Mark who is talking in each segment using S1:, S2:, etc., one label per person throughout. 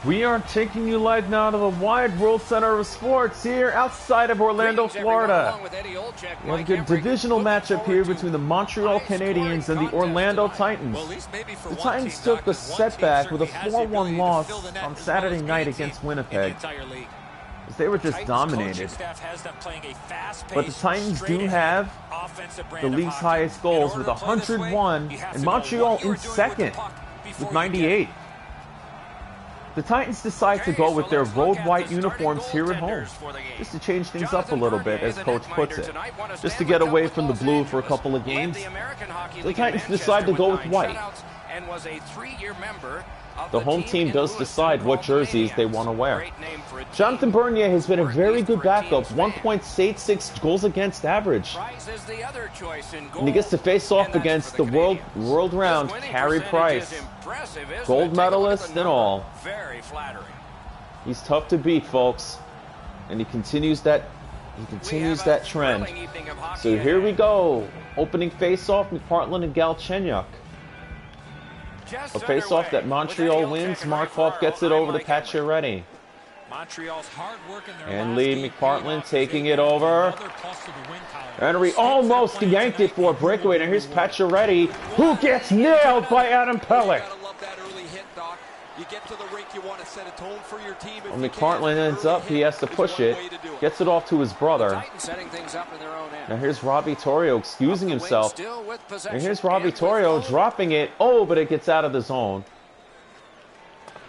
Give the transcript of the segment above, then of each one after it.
S1: We are taking you live now to the Wide World Center of Sports here outside of Orlando, Florida. We have a good divisional matchup here between the Montreal Canadiens and the Orlando Titans. The Titans took the setback with a 4-1 loss on Saturday night against Winnipeg, as they were just dominated. But the Titans do have the league's highest goals with 101, and Montreal in second with 98. The Titans decide to go with their road white uniforms here at home, just to change things up a little bit, as coach puts it. Just to get away from the blue for a couple of games, the Titans decide to go with white. The home team does decide what jerseys they want to wear. Jonathan Bernier has been a very good backup, 1.86 goals against average. And he gets to face off against the world-round Carey Price, gold medalist and all. He's tough to beat, folks, and he continues that trend. So here we go, opening face-off, McPartland and Galchenyuk. A face-off that Montreal wins. Markov gets it over to Pacioretty. And Lee McPartland taking it over. Henry almost yanked it for a breakaway. Now here's Pacioretty, who gets nailed by Adam Pelech. When McPartland ends up, he has to push it. Gets it off to his brother. Now here's Robbie Torrio excusing himself. And here's Robbie Torrio dropping it. Oh, but it gets out of the zone.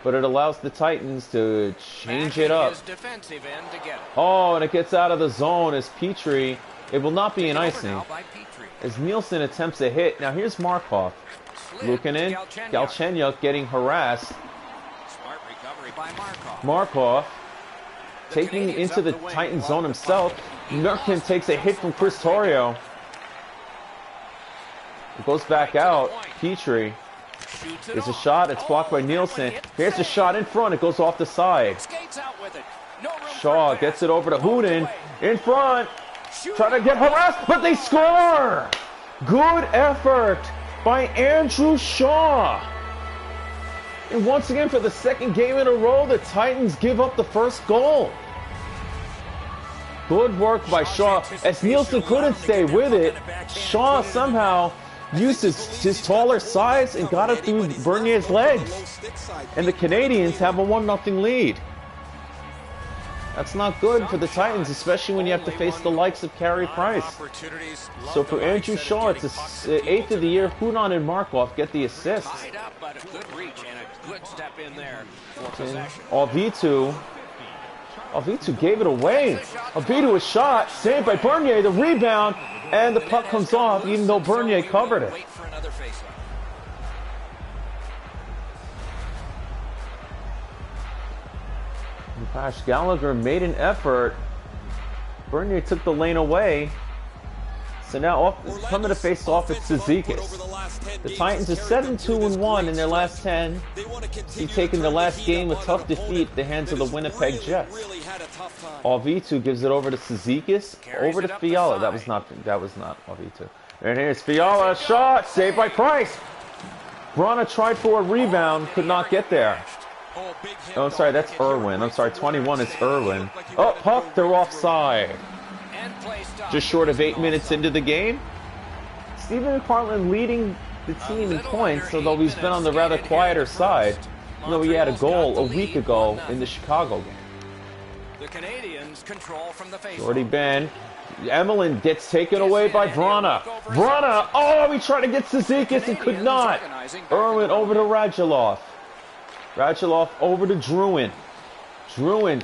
S1: But it allows the Titans to change it up. Oh, and it gets out of the zone as Petrie. It will not be an icing, as Nielsen attempts a hit. Now here's Markov. Luukkonen, Galchenyuk getting harassed. Markov taking into the Titan zone himself. Nurkin takes a hit from Chris Torrio. It goes back out. Petrie. There's a shot. It's blocked by Nielsen. Here's a shot in front. It goes off the side. Shaw gets it over to Hooten. In front. Trying to get harassed, but they score! Good effort by Andrew Shaw. And once again, for the second game in a row, the Titans give up the first goal. Good work by Shaw. As Nielsen couldn't stay with it, Shaw somehow used his taller size and got it through Bernier's legs. And the Canadiens have a 1-0 lead. That's not good for the Titans, especially when you have to face the likes of Carey Price. So for Andrew Shaw, it's his 8th of the year. Hooten and Markov get the assists. Alvitu gave it away. Alvitu a shot, saved by Bernier, the rebound, and the puck comes off, even though Bernier covered it. Gosh, Gallagher made an effort. Bernier took the lane away. So now coming to face off at Cizikas. The Titans are 7-2-1 in their last 10. He's taken the last game with tough defeat at the hands of the Winnipeg Jets. Alvitu gives it over to Cizikas, over to Fiala. That was not Alvitu. And here's Fiala, shot, saved by Price. Brana tried for a rebound, could not get there. Oh, I'm sorry, that's Irwin. I'm sorry, 21 is Irwin. Oh, puck, they're offside. Just short of 8 minutes into the game. Stephen McPartland leading the team in points, although he's been on the rather quieter side, though he had a goal a week ago in the Chicago game.
S2: The Canadiens control from the face.
S1: Jordy Ben. Emelin gets taken away by Brana. Brana, oh, he tried to get Cizikas and could not. Irwin over to Radulov. Radulov over to Drouin. Drouin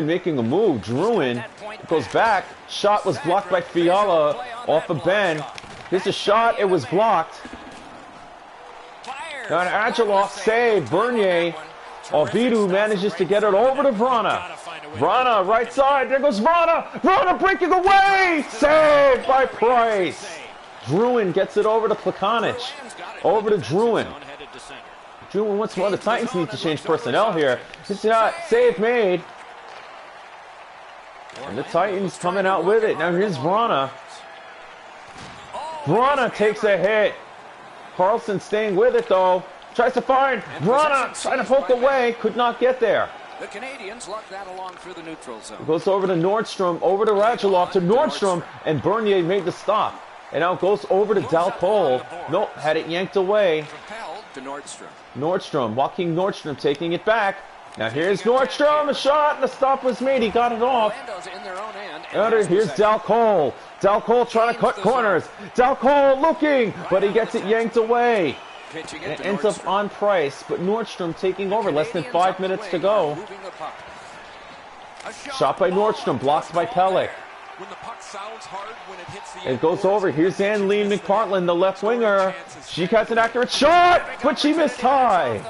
S1: making a move. Drouin goes back. Shot was blocked by Fiala off of Ben. Here's a shot. It was blocked. And Radulov saved. Bernier. Alvitu manages to get it over to Brana. Brana, right side. There goes Brana. Brana breaking away. Saved by Price. Drouin gets it over to Plekanec. Over to Drouin. Drouin once more. The Titans need to change personnel here. This shot, save made. And the Titans coming out with it. Now here's Brana. Brana takes a hit. Carlson staying with it though. Tries to find Rana, trying to poke away, could not get there.
S2: The Canadiens luck that along through the neutral zone.
S1: Goes over to Nordstrom, over to Radulov, to Nordstrom, and Bernier made the stop. And now it goes over to Dal Cole. Nope, had it yanked away.
S2: Propelled to Nordstrom.
S1: Nordstrom, Joaquin Nordstrom taking it back. Now here's Nordstrom, a shot, and the stop was made. He got it off.
S2: Orlando's in their own end.
S1: Here's Dal Cole. Dal Cole trying to cut corners. Dal Cole looking, but he gets it yanked away. And it ends up on Price, but Nordstrom taking over. Less than 5 minutes to go. Shot by Nordstrom, blocked by Pelech. It goes over. Here's Anne-Lee McPartland, the left winger. She has an accurate shot, but she missed high.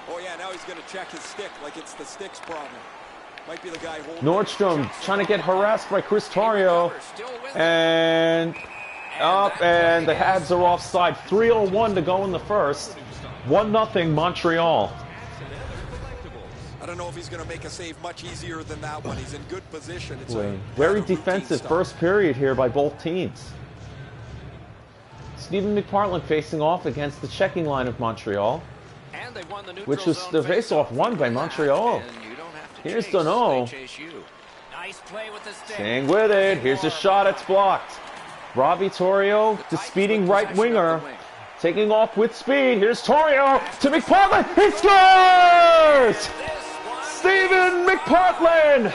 S3: Oh yeah, now he's going to check his stick like it's the stick's problem. Might be the guy holding.
S1: Nordstrom trying to get harassed by Chris Torrio. And up, and the Habs are offside. 3:01 to go in the first. 1-0 Montreal.
S3: I don't know if he's going to make a save much easier than that one. He's in good position. It's a
S1: very defensive first period here by both teams. Stephen McPartland facing off against the checking line of Montreal, which was the face-off won by Montreal. Here's Dono. Staying with it. Here's a shot. It's blocked. Robbie Torrio, the speeding right winger, taking off with speed. Here's Torrio to McPartland. He scores! Stephen McPartland!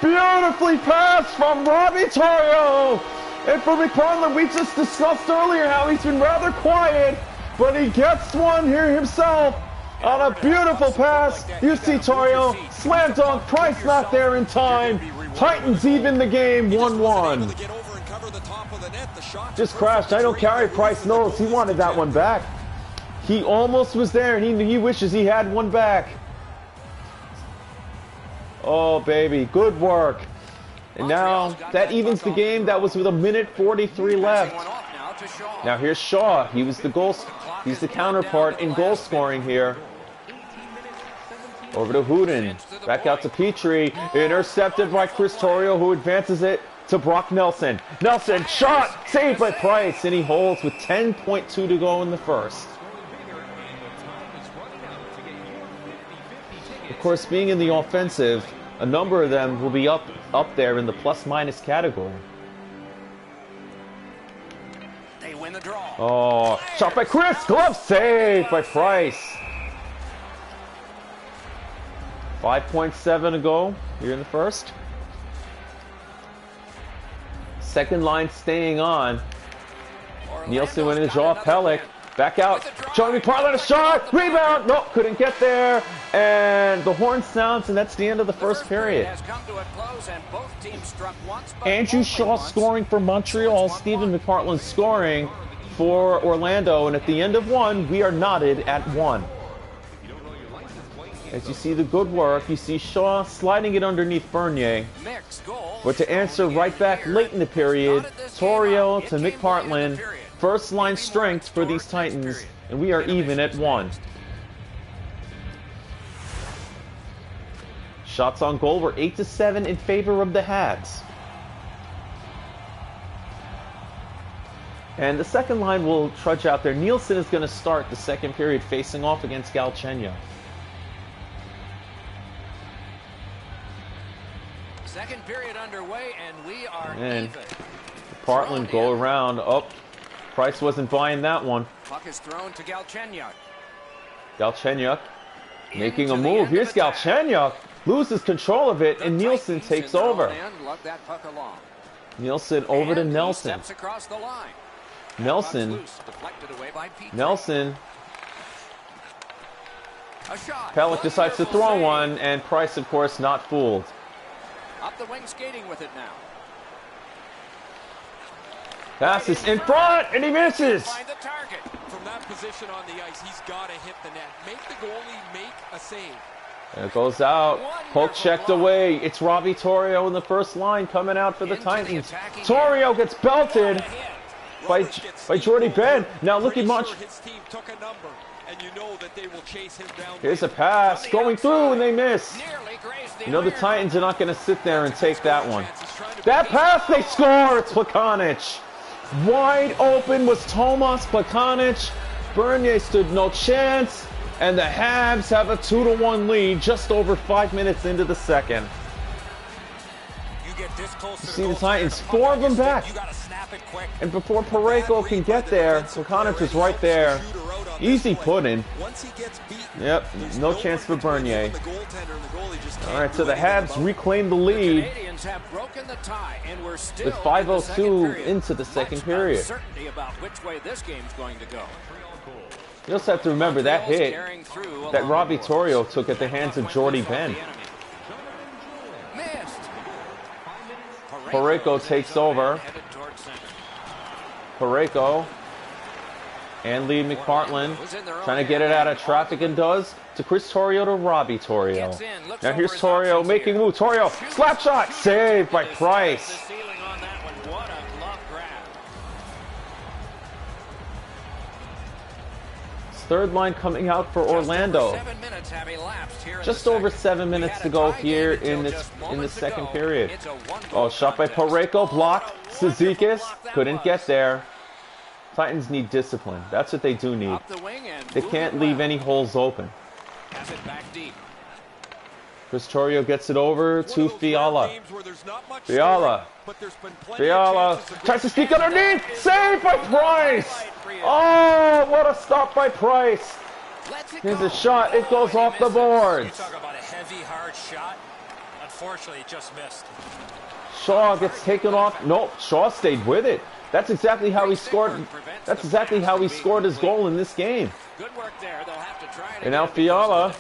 S1: Beautifully passed from Robbie Torrio. And for McPartland, we just discussed earlier how he's been rather quiet, but he gets one here himself on a beautiful pass. You see Torrio, slam dunk, Price not there in time. Titans even the game 1-1. Just crashed. I don't care if Price knows. He wanted that one back. He almost was there, and he wishes he had one back. Oh, baby. Good work. And now that evens the game. That was with 1:43 left. Now here's Shaw. He was the goal. He's the counterpart in goal scoring here. Over to Hooten. Back out to Petrie. Intercepted by Chris Torrio, who advances it to Brock Nelson. Nelson, shot, saved by Price, and he holds with 10.2 to go in the first. Of course, being in the offensive, a number of them will be up there in the plus-minus category.
S2: They win the draw.
S1: Oh, shot by Chris, glove save by Price. 5.7 to go here in the first. Second line staying on. Nielsen winning the draw. Pelech back out. Johnny McPartland a shot. Rebound. Nope, couldn't get there. And the horn sounds, and that's the end of the first period. Andrew Shaw scoring for Montreal. Stephen McPartland scoring for Orlando. And at the end of one, we are knotted at 1. As you see the good work, you see Shaw sliding it underneath Bernier. But to answer right back late in the period, Torrio to McPartland. First line strength for these Titans, and we are even at 1. Shots on goal were 8-7 in favor of the Habs. And the second line will trudge out there. Nielsen is going to start the second period facing off against Galchenyuk.
S2: Second period underway, and we are
S1: and
S2: even.
S1: Portland go around. Up. Price wasn't buying that one.
S2: Puck is thrown to Galchenyuk.
S1: Galchenyuk making a move. Here's Galchenyuk. Loses control of it, and Nielsen takes over. Nielsen over to Nelson. Nelson. Pelech decides to throw one, and Price, of course, not fooled.
S2: Up the wing skating with it now.
S1: Passes in front, and he misses.
S2: Find the target.
S3: From that position on the ice, he's got to hit the net. Make the goalie make a save.
S1: And it goes out. Poke checked away. It's Robbie Torrio in the first line coming out for the Titans. Torrio gets belted by Jordy Ben. Now look at Montreal.
S3: His team took a number, and you know that they will chase him down.
S1: Here's a pass going through, and they miss. You know the Titans are not going to sit there and take that one. That pass, they score. It's Plekanec. Wide open was Tomas Plekanec. Bernier stood no chance, and the Habs have a 2-1 lead just over 5 minutes into the second. See the Titans, 4 of them back. And before Parayko can get there, Plekanec is right there. Easy put in. Yep, no chance for Bernier. Alright, so the Habs reclaim the lead with 5:02 into the second period. You also have to remember that hit that Robbie Torrio took at the hands of Jordy Ben. Parayko takes over. Parayko and Lee McPartland trying to get it out of traffic and does to Chris Torrio to Robbie Torrio. Now here's Torrio making move. Torrio, slap shot, saved by Price. Third line coming out for Orlando. Just over 7 minutes to go here in the second period. Oh, shot by Parayko, blocked. Cizikas couldn't get there. Titans need discipline. That's what they do need. They can't leave any holes open. Chris Torrio gets it over to Fiala. Fiala tries to sneak underneath. Saved by Price. Oh, what a stop by Price. Here's a shot. It goes off the boards.
S4: Talk about a heavy, hard shot. Unfortunately, it just missed.
S1: Shaw gets taken off. Nope, Shaw stayed with it. That's exactly how he scored. That's exactly how he scored his goal in this game.
S2: Good work there. They'll have to try
S1: and now Fiala.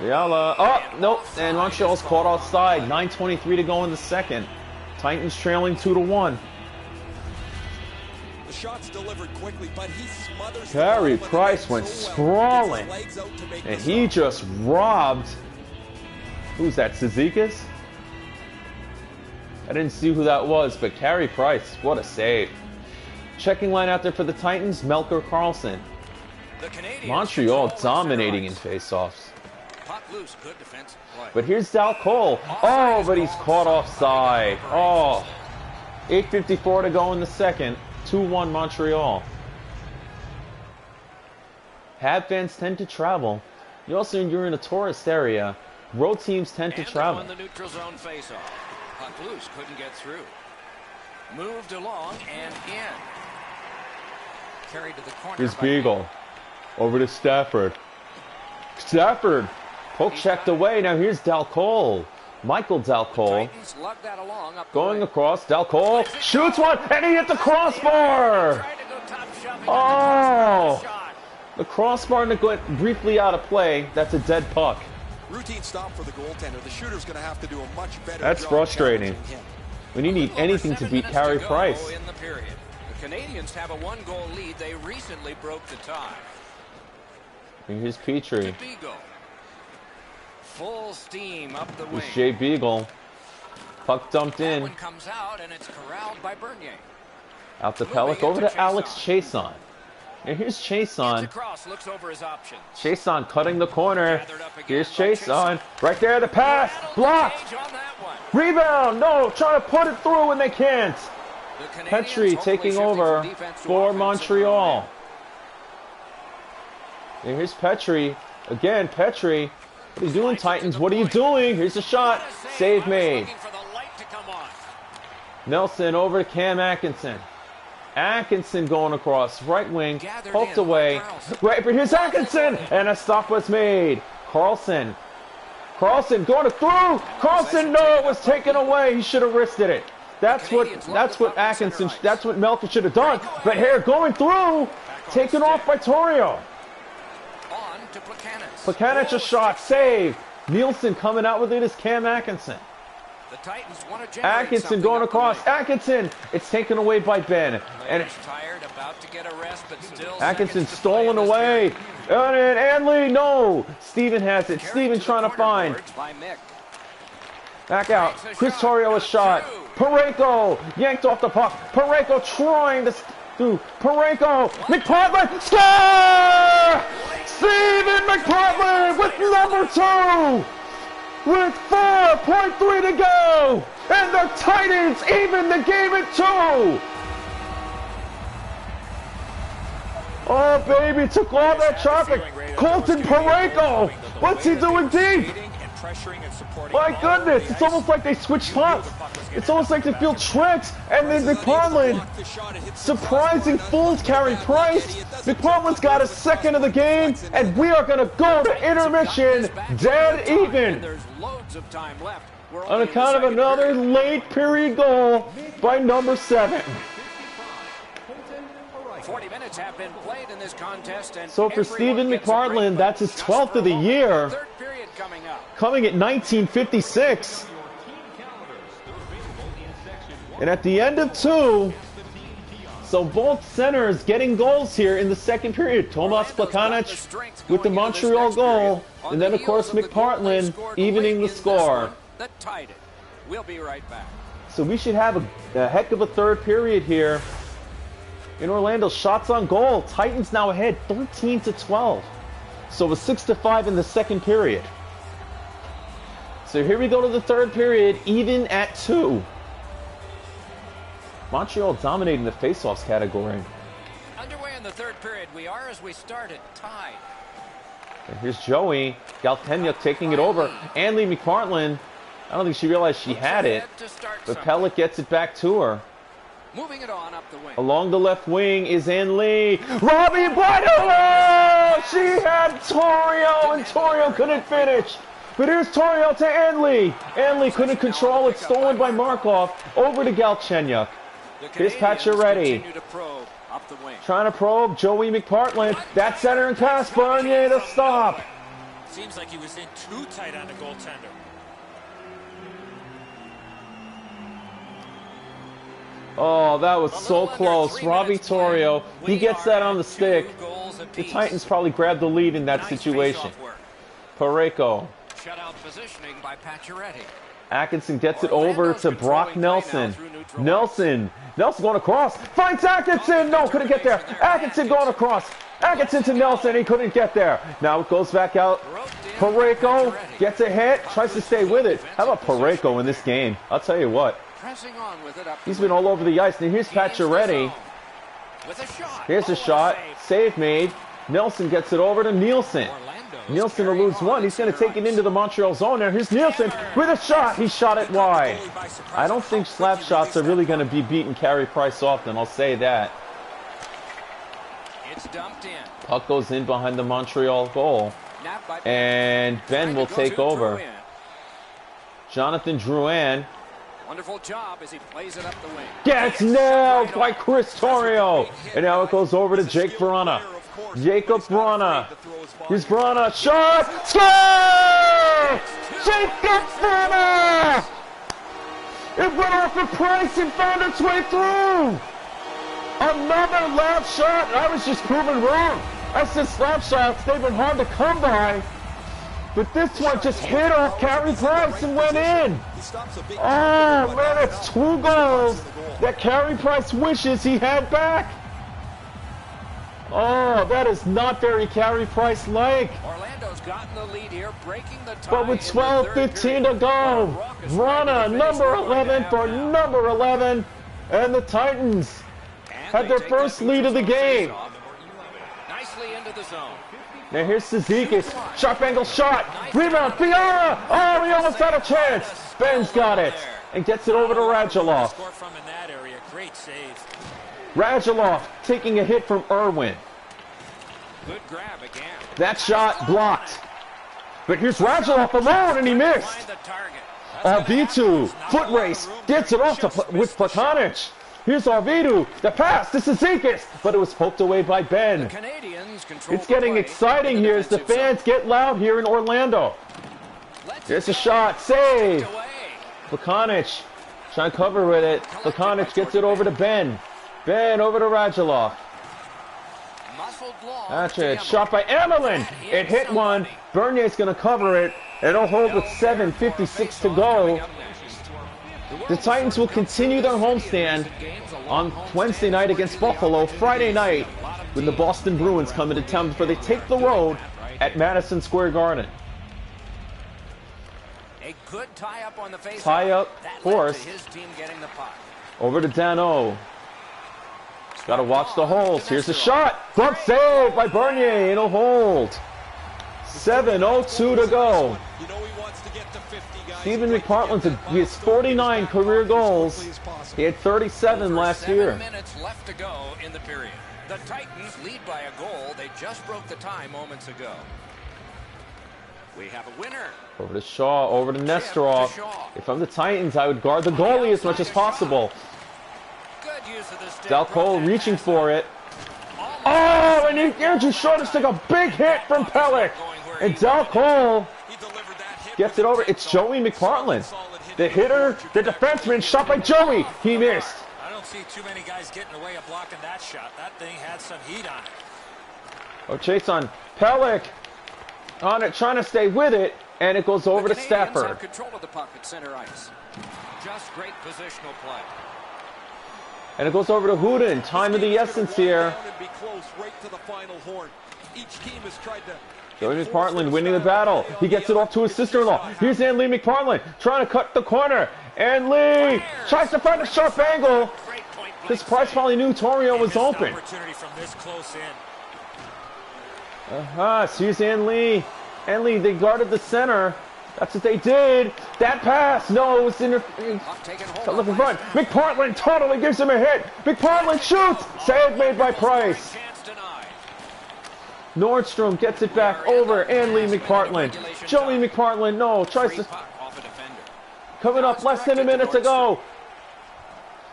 S1: Oh, nope. And Montreal's caught offside. 9:23 to go in the second. Titans trailing 2-1.
S3: The shots delivered quickly, but he smothers.
S1: Carey Price went sprawling, and he just robbed. Who's that? Cizikas? I didn't see who that was, but Carey Price, what a save! Checking line out there for the Titans, Melker Karlsson. Montreal dominating in faceoffs. But here's Dal Cole. Oh, but he's caught offside. Oh, 8:54 to go in the second. 2-1 Montreal. Hab fans tend to travel. You're in a tourist area. Road teams tend to travel.
S2: The neutral zone face-off. Puck loose, couldn't get through. Moved along and in. Carried to the corner.
S1: Here's Beagle. Over to Stafford. Stafford. Poke checked away. Now here's Dal Cole. Michael Dal Cole. Going across. Dal Cole shoots one, and he hit the crossbar. Oh. The crossbar went briefly out of play. That's a dead puck.
S3: Routine stop for the goaltender. The shooter's going to have to do a much better
S1: That's
S3: job
S1: frustrating. When you need anything to beat Carey Price.
S2: In the period. The Canadiens have a 1-goal lead. They recently broke the tie.
S1: And here's Petrie.
S2: Full steam up the wing.
S1: Here's Jay Beagle. Puck dumped in.
S2: That one comes out and it's corralled by Bernier.
S1: Out to Pellick. Over to Alex Chason. And here's Chason.
S2: Looks over his options.
S1: Chason cutting the corner. Here's Chason. Right there, the pass. Blocked. Rebound. No, trying to put it through and they can't. Petrie taking over for Montreal. And here's Petrie. Again, Petrie. What are you doing, Titans? What are you doing? Here's a shot. Save made. Nelson over to Cam Atkinson. Atkinson going across. Right wing. Poked away. Right, but here's Atkinson. And a stop was made. Karlsson. Karlsson going through. Karlsson, no, it was taken away. He should have wristed it. That's what Atkinson, that's what Melker should have done. But here, going through. Taken off by Torrio. Plekanec a shot, save. Nielsen coming out with it is Cam Atkinson. Atkinson going across. Atkinson, it's taken away by Ben. And Atkinson stolen away. And Anley, no. Steven has it. Steven trying to find. Back out. Chris Torrio a shot. Parayko yanked off the puck. Parayko trying to do. Parayko. McPartland. Score! Steven McPartland with number 2! With 4.3 to go! And the Titans even the game at 2! Oh, baby, took all that traffic. Colton Parayko. What's he doing deep? My goodness, it's almost like they switched spots. It's almost like they feel tricks. And then McPartland, surprising fools Carey Price. McPartland's got a second of the game, and we are going to go to intermission dead even. On account of another late period goal by number 7.
S2: 40 minutes have been played in this contest, and
S1: so for Stephen McPartland, that's his 12th of the year,
S2: third period coming up.
S1: Coming at 1956. And at the end of 2, so both centers getting goals here in the second period. Tomas Plekanec with the Montreal goal, and then of course McPartland evening the score.
S2: That tied it. We'll be right back.
S1: So we should have a heck of a third period here. In Orlando, shots on goal. Titans now ahead 13-12. So it was 6-5 in the second period. So here we go to the third period, even at 2. Montreal dominating the faceoffs category.
S2: Underway in the third period, we are as we started, tied.
S1: And here's Joey Galchenyuk taking it over. Anley McPartland, I don't think she realized she had it, but Pellick gets it back to her.
S2: Moving it on up the wing.
S1: Along the left wing is Anley. Robbie Biden! She had Torrio, and Torrio couldn't finish. But here's Torrio to Anley. Anley couldn't control it, stolen by Markov. Over to Galchenyuk. Here's Pacioretty. Trying to probe Joey McPartland. That center and pass. Bernier to stop.
S4: Seems like he was in too tight on the goaltender.
S1: Oh, that was so close. Robbie Torrio, he gets that on the stick. The Titans probably grabbed the lead in that situation. Parayko.
S2: Shutout positioning by Pacioretty.
S1: Atkinson gets it over to Brock Nelson. Nelson going across. Finds Atkinson. No, couldn't get there. Atkinson going across. Atkinson to Nelson. He couldn't get there. Now it goes back out. Parayko gets a hit. Tries to stay with it. How about Parayko in this game? I'll tell you what. He's been all over the ice. Now here's Pacioretty. Here's a shot. Save made. Nelson gets it over to Nielsen. Nielsen eludes one. He's going to take it into the Montreal zone. Now here's Nielsen with a shot. He shot it wide. I don't think slap shots are really going to be beating Carey Price often. I'll say that.
S2: It's dumped in.
S1: Puck goes in behind the Montreal goal. And Ben will take over. Jonathan Drouin.
S2: Wonderful job as he plays it up the wing.
S1: Gets nailed by Chris Torrio. And now it goes over to Jake Vrana. Jacob Vrana. Here's Vrana. Shot! Score! Jacob Vrana! It went off the Price and found its way through. Another lap shot. I was just proven wrong. I said slap shots, they've been hard to come by. But this one just hit off Carey Price and went in. Oh, man, it's 2 goals that Carey Price wishes he had back. Oh, that is not very Carey Price-like.
S2: Orlando's gotten the lead here, breaking the tie.
S1: But with 12:15 to go, Vrana, number 11 for number 11. And the Titans had their first lead of the game.
S2: Nicely into the zone.
S1: Now here's Cizikas. Sharp angle shot. Rebound. Fiala. Oh, he almost had a chance. Ben's got it. And gets it over to Radulov.
S4: Great save.
S1: Radulov taking a hit from Irwin.
S2: Good grab again.
S1: That shot blocked. But here's Radulov alone and he missed. Arvidu, foot race, gets it off with Plekanec. Here's Arvidu, the pass to Cizikas, but it was poked away by Ben. It's getting exciting here as the fans get loud here in Orlando. Here's a shot, save. Plekanec trying to cover with it. Plekanec gets it over to Ben. Ben over to Radulov. That's it. Shot by Emerlin. It hit one. Bernier's going to cover it. It'll hold with 7:56 to go. The Titans will continue their homestand on Wednesday night against Buffalo. Friday night when the Boston Bruins come into town before they take the road at Madison Square Garden.
S2: A good tie-up on the face.
S1: Tie-up, force.
S2: His team getting the puck.
S1: Over to Dano. Gotta watch the holes. Here's the shot. Glove save by Bernier. It'll hold. 7:02 to go. Stephen McPartland's he has 49 career goals. He had 37 last year.
S2: 7 minutes left to go in the period. The Titans lead by a goal. They just broke the tie moments ago. We have a winner.
S1: Over to Shaw, over to Nesterov. If I'm the Titans, I would guard the goalie as much as possible.
S2: Good use of the stick.
S1: Dalcole reaching for it. Oh, and Andrew Shaw just took a big hit from Pelech. And Dalcole gets it over. It's Joey McPartland. The hitter, the defenseman, shot by Joey. He missed.
S4: I don't see too many guys getting away of blocking that shot. That thing had some heat on it.
S1: Oh, chase on Pelech. On it, trying to stay with it, and it goes over to Stafford.
S2: Have control of the puck at center ice. Just great positional play.
S1: And it goes over to Hooden. Time of the essence here. Joey McPartland winning the battle. He gets it off to his sister-in-law. Here's Ann Lee McPartland trying to cut the corner. And Lee tries to find a sharp angle. This Price probably knew Torrio was open.
S4: Opportunity from this close in.
S1: So here's Ann Lee. Ann Lee, they guarded the center. That's what they did. That pass, no, it was in looking front. McPartland totally gives him a hit. McPartland shoots. Save made by Price. Nordstrom gets it back over Ann Lee McPartland. Joey McPartland, no, tries to. Coming up, less than a minute to go.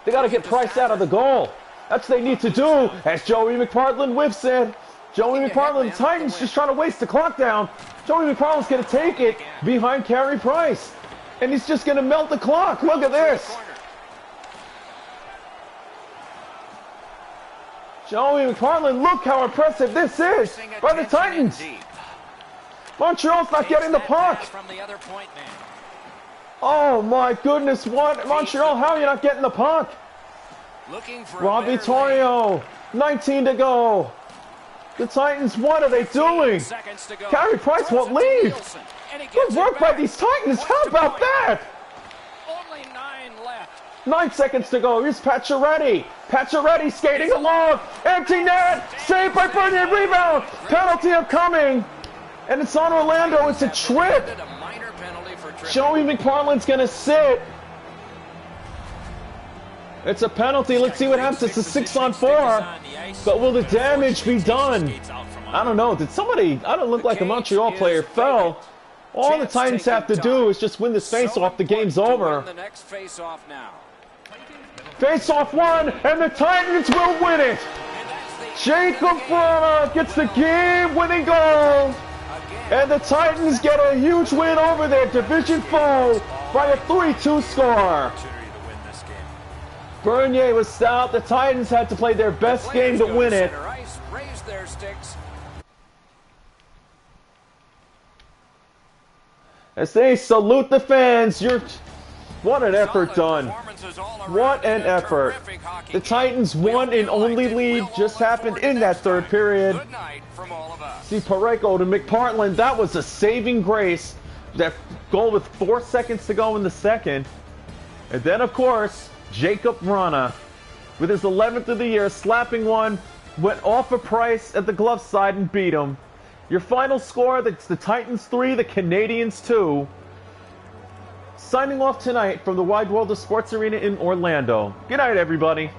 S1: They got to get Price out of the goal. That's what they need to do, as Joey McPartland whiffs it. Joey McPartland, the Titans just trying to waste the clock down. Joey McPartland's going to take it behind Carey Price. And he's just going to melt the clock. Look at this. Joey McPartland, look how impressive this is by the Titans. Montreal's not getting the puck. Oh my goodness, what? Montreal, how are you not getting the puck? Robbie Torrio, 19 to go. The Titans, what are they doing? Carey Price won't leave. Good work by these Titans. How about that?
S2: Only 9 left.
S1: 9 seconds to go. Here's Pacioretty. Pacioretty skating along. Empty net. Saved by Bernier. Rebound. Penalty upcoming. And it's on Orlando. It's a trip. Joey McPartland's going to sit. It's a penalty. Let's see what happens. It's a 6-on-4. But will the damage be done? I don't know. Did somebody, I don't look like a Montreal player, fell. All the Titans have to do is just win this face-off. The game's over. Face-off won, and the Titans will win it. Jacob Vrana gets the game-winning goal. And the Titans get a huge win over their division foe by a 3-2 score. Bernier was stout. The Titans had to play their best game to win it. As they salute the fans, what an effort done. What an effort. The Titans' one and only lead just happened in that third period. See, Pareko to McPartland, that was a saving grace. That goal with 4 seconds to go in the second. And then, of course, Jacob Vrana, with his 11th of the year, slapping one, went off a Price at the glove side and beat him. Your final score, that's the Titans 3, the Canadiens 2. Signing off tonight from the Wide World of Sports Arena in Orlando. Good night, everybody.